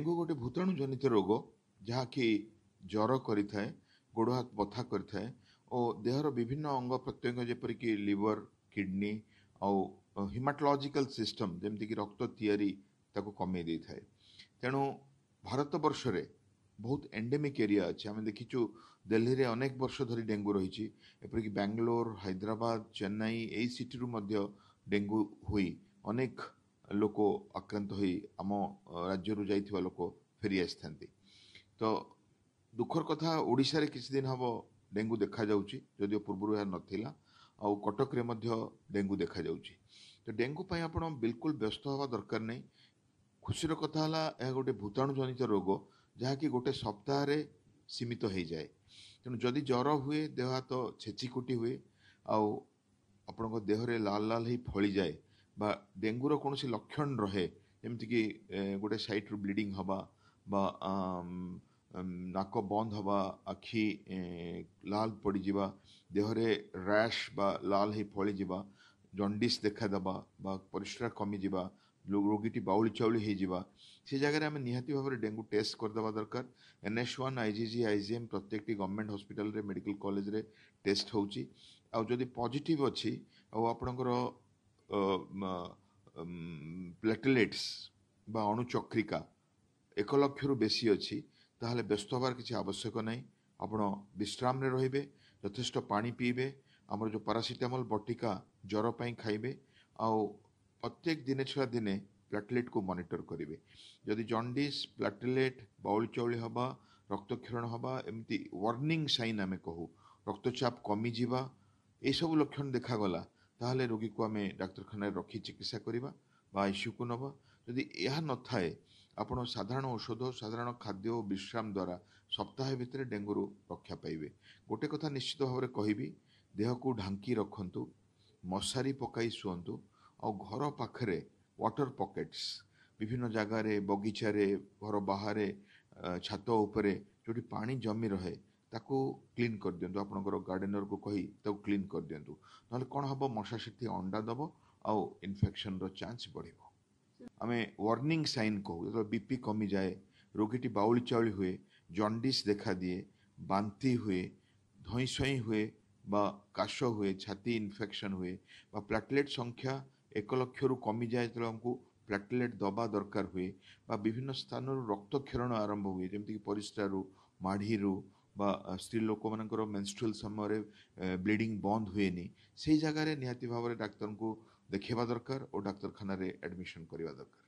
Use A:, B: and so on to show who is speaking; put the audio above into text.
A: Dengue गोटे भूताणु जनित रोग जहाँकि ज्वर करिथाए गोड़ हाथ बथा करिथाए और देहर विभिन्न अंग प्रत्यंग जेपरिक लिवर किडनी आउ हिमाटोलॉजिकल सिस्टम जमती कि रक्त तैयारी ताको कमे दे थाए। तेणु भारत वर्ष रे बहुत एंडेमिक एरिया अच्छे आम देखीचु दिल्ली रे अनेक वर्ष धरी डेंगू रही एपरिक बेंगलोर हैदराबाद चेन्नई यही सिटी रु मध्य डेंगू हुई अनेक लोक आक्रांत होई आम राज्य रु जाइथिबा लोक फेरी आस्थांती। तो दुखर कथा ओडिशा रे किछि दिन हबो डेंगू देखा जाउची जदिओ पूर्व यह नथिला आउ कटक रे मध्य डेंगू देखा जाउची। तो डेंगू पई आपण बिल्कुल व्यस्त हवा दरकार नहीं। खुशीर कथा हला यह गोटे भूताणु जनित रोग जहाँकि गोटे सप्ताह रे सीमित हो जाए। तेणु जदि ज्वर हुए देह हाथ छेचिकुटी हुए आउ आपनको देहरे लाल लाल ही फली जाए बा डेंगूर कौन लक्षण रहे जमती कि गोटे साइट रु ब्लीडिंग हवा बा नाक बंद हवा आखि लाल पड़ जावा देहरे रैश बा लाल ही फली जावा जंडिस देखादेवा बा परिश्रा कमी जावा रोगीटी बाउली चाउली हो जावा से जगह आम निहाती भाव में डेंगू टेस्ट करदेवा दरकार। NH1 IgG IgM प्रत्येक गवर्नमेंट हॉस्पिटल रे मेडिकल कॉलेज रे टेस्ट होउची आउ जदि पॉजिटिव अच्छी आउ आपणकर प्लेटलेट्स बा अणुचक्रिका 1 लाख रु बेसी अच्छी ताहले व्यस्त हबार किसी आवश्यक नहीं। आपण विश्राम रे रहिबे यथेष्ट पानी पीबे आमर जो पारासिटामोल बटिका ज्वर पाई खाइबे आउ प्रत्येक दिने छुआ दिने प्लेटलेट को मॉनिटर करेंगे। जदि जॉन्डिस प्लेटलेट बाउल चाउली हवा रक्तक्षरण हवा एमती वार्निंग साइन आम कहू रक्तचाप कमी जावा ये सब लक्षण देखागला ताहले रोगी को आम डाक्तखाना रखी चिकित्सा करवा आईसीयू को नवा। जदि यह न थाए आपण साधारण औषध साधारण खाद्य और विश्राम द्वारा सप्ताह भितर डेंगू रक्षा पाइबे। गोटे कथा निश्चित भाव में कहबी देह को ढांकी रखंतु मशारी पकाई शुअंतु और घर पाखरे वाटर पॉकेट्स विभिन्न जगार बगीचा घर बाहर छात उपरे जो पानी जमी रहे ताकू क्लीन कर दिंतु आपनकर गार्डनर को कही ताकू क्लीन कर दिंतु ना कौन हम मशा से अंडा दब आउ इन्फेक्शन रो चांस बढ़िबो। आमे वार्निंग साइन कहू जो बीपी कमी जाए रोगीटी बाउली चाउली हुए जॉन्डिस देखा दिए बांती हुए धई सई हुए बा काश हुए छाती इन्फेक्शन हुए बा प्लेटलेट संख्या 1 लाख रु कमी जाए तो हमको प्लेटलेट दबा दरकार हुए बा विभिन्न स्थान रक्तक्षरण आरंभ हुए जमती परिस्रारू माढ़ीरू बा स्त्री लोक मानकर मेंस्ट्रुअल समय ब्लीडिंग बंद हुए से जगह निहाती भाव में डाक्तर को देखा दरकार और डाक्तखाना एडमिशन करवा दरकार।